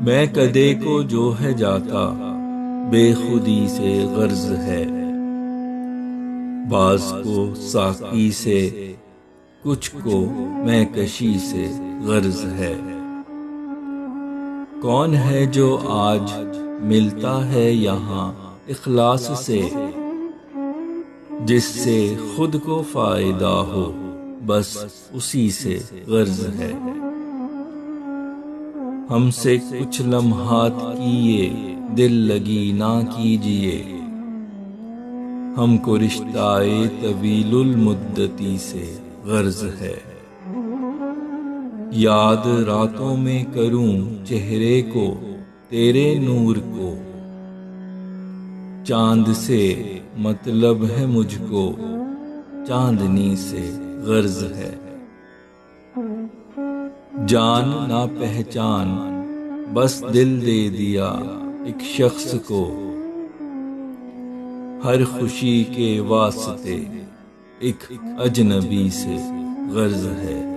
میں کدے کو جو ہے جاتا بے خودی سے غرض ہے، بعض کو ساقی سے کچھ کو میں کشی سے غرض ہے۔ کون ہے جو آج ملتا ہے یہاں اخلاص سے، جس سے خود کو فائدہ ہو بس اسی سے غرض ہے۔ ہم سے کچھ لمحات کی یہ دل لگی نہ کیجیے، ہم کو رشتہ طویل المدتی سے غرض ہے۔ یاد راتوں میں کروں چہرے کو تیرے نور کو، چاند سے مطلب ہے مجھ کو چاندنی سے غرض ہے۔ جان نہ پہچان بس دل دے دیا ایک شخص کو، ہر خوشی کے واسطے ایک اجنبی سے غرض ہے۔